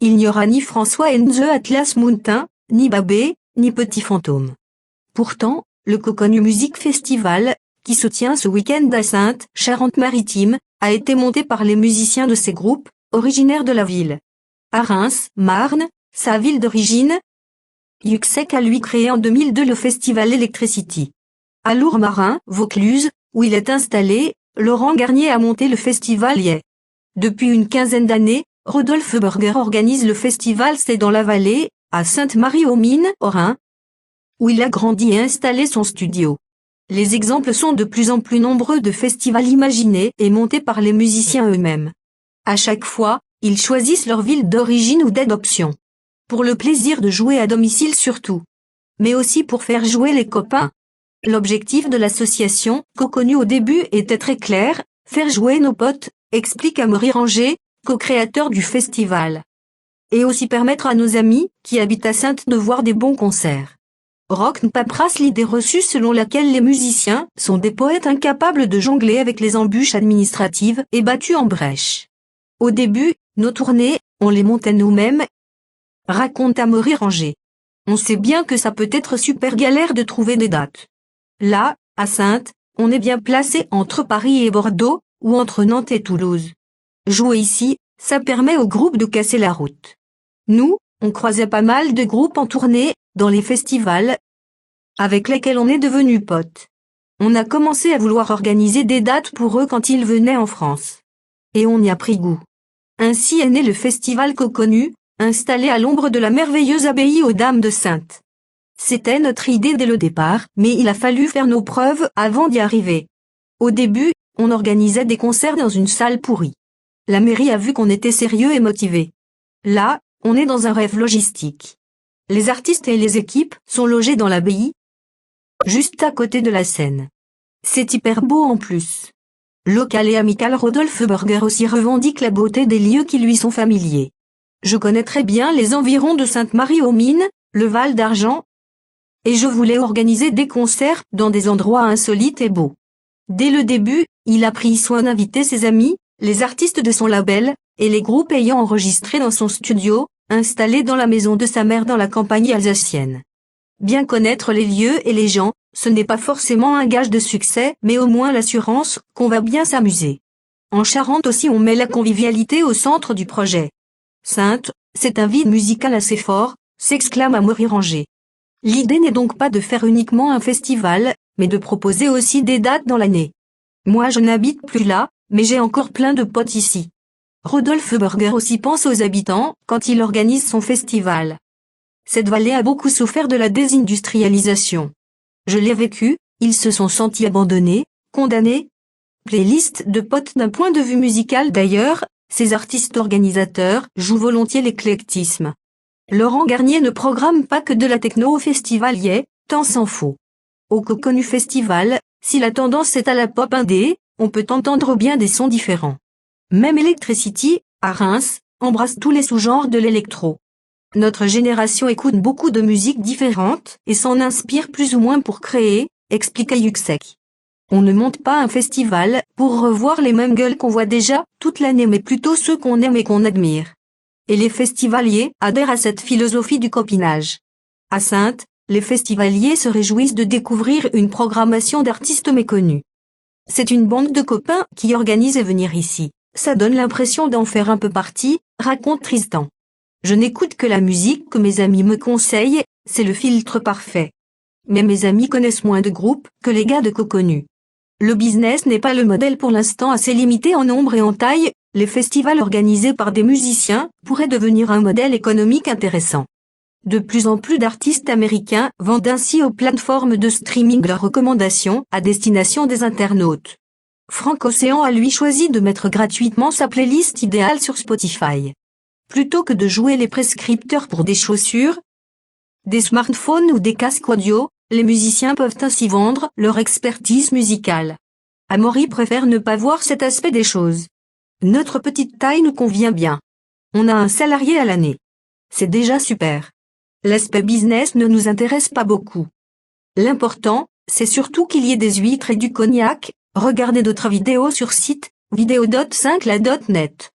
il n'y aura ni François and the Atlas Mountain, ni Babé, ni Petit Fantôme. Pourtant, le Coconnu Music Festival, qui se tient ce week-end à Saintes, Charente-Maritime, a été monté par les musiciens de ces groupes, originaires de la ville. À Reims, Marne, sa ville d'origine, Yuxek a lui créé en 2002 le festival Electricity. À Lourmarin, Vaucluse, où il est installé, Laurent Garnier a monté le festival Yé. Depuis une quinzaine d'années, Rodolphe Burger organise le festival C'est dans la vallée, à Sainte-Marie-aux-Mines, au Rhin, où il a grandi et installé son studio. Les exemples sont de plus en plus nombreux de festivals imaginés et montés par les musiciens eux-mêmes. À chaque fois, ils choisissent leur ville d'origine ou d'adoption. Pour le plaisir de jouer à domicile surtout. Mais aussi pour faire jouer les copains. L'objectif de l'association, Coconnu au début était très clair, faire jouer nos potes, explique Amaury Ranger, co-créateur du festival. Et aussi permettre à nos amis, qui habitent à Saintes de voir des bons concerts. Rock nous paperasse l'idée reçue selon laquelle les musiciens sont des poètes incapables de jongler avec les embûches administratives et battus en brèche. Au début, nos tournées, on les montait nous-mêmes, raconte Amaury Ranger. On sait bien que ça peut être super galère de trouver des dates. Là, à Saintes, on est bien placé entre Paris et Bordeaux, ou entre Nantes et Toulouse. Jouer ici, ça permet au groupe de casser la route. Nous, on croisait pas mal de groupes en tournée, dans les festivals, avec lesquels on est devenus potes. On a commencé à vouloir organiser des dates pour eux quand ils venaient en France. Et on y a pris goût. Ainsi est né le festival Coconnu, installé à l'ombre de la merveilleuse abbaye aux Dames de Saintes. C'était notre idée dès le départ, mais il a fallu faire nos preuves avant d'y arriver. Au début, on organisait des concerts dans une salle pourrie. La mairie a vu qu'on était sérieux et motivés. Là, on est dans un rêve logistique. Les artistes et les équipes sont logés dans l'abbaye, juste à côté de la scène. C'est hyper beau en plus. Local et amical, Rodolphe Burger aussi revendique la beauté des lieux qui lui sont familiers. Je connais très bien les environs de Sainte-Marie-aux-Mines, le Val d'Argent, et je voulais organiser des concerts dans des endroits insolites et beaux. Dès le début, il a pris soin d'inviter ses amis, les artistes de son label, et les groupes ayant enregistré dans son studio, installé dans la maison de sa mère dans la campagne alsacienne. Bien connaître les lieux et les gens, ce n'est pas forcément un gage de succès, mais au moins l'assurance qu'on va bien s'amuser. En Charente aussi on met la convivialité au centre du projet. Saintes, c'est un vide musical assez fort, s'exclame Amaury Ranger. L'idée n'est donc pas de faire uniquement un festival, mais de proposer aussi des dates dans l'année. Moi je n'habite plus là, mais j'ai encore plein de potes ici. Rodolphe Burger aussi pense aux habitants quand il organise son festival. Cette vallée a beaucoup souffert de la désindustrialisation. Je l'ai vécu, ils se sont sentis abandonnés, condamnés. Playlist de potes d'un point de vue musical d'ailleurs, ces artistes organisateurs jouent volontiers l'éclectisme. Laurent Garnier ne programme pas que de la techno au festival Yé, tant s'en faut. Au Coconnu Festival, si la tendance est à la pop indé, on peut entendre bien des sons différents. Même Electricity, à Reims, embrasse tous les sous-genres de l'électro. Notre génération écoute beaucoup de musiques différentes et s'en inspire plus ou moins pour créer, explique Yuxek. On ne monte pas un festival pour revoir les mêmes gueules qu'on voit déjà toute l'année mais plutôt ceux qu'on aime et qu'on admire. Et les festivaliers adhèrent à cette philosophie du copinage. À Saintes, les festivaliers se réjouissent de découvrir une programmation d'artistes méconnus. C'est une bande de copains qui organise et venir ici. Ça donne l'impression d'en faire un peu partie, raconte Tristan. Je n'écoute que la musique que mes amis me conseillent, c'est le filtre parfait. Mais mes amis connaissent moins de groupes que les gars de Coconnu. Le business n'est pas le modèle pour l'instant assez limité en nombre et en taille, les festivals organisés par des musiciens pourraient devenir un modèle économique intéressant. De plus en plus d'artistes américains vendent ainsi aux plateformes de streaming leurs recommandations à destination des internautes. Frank Océan a lui choisi de mettre gratuitement sa playlist idéale sur Spotify. Plutôt que de jouer les prescripteurs pour des chaussures, des smartphones ou des casques audio, les musiciens peuvent ainsi vendre leur expertise musicale. Amaury préfère ne pas voir cet aspect des choses. Notre petite taille nous convient bien. On a un salarié à l'année. C'est déjà super. L'aspect business ne nous intéresse pas beaucoup. L'important, c'est surtout qu'il y ait des huîtres et du cognac. Regardez d'autres vidéos sur site vidéo.5la.net.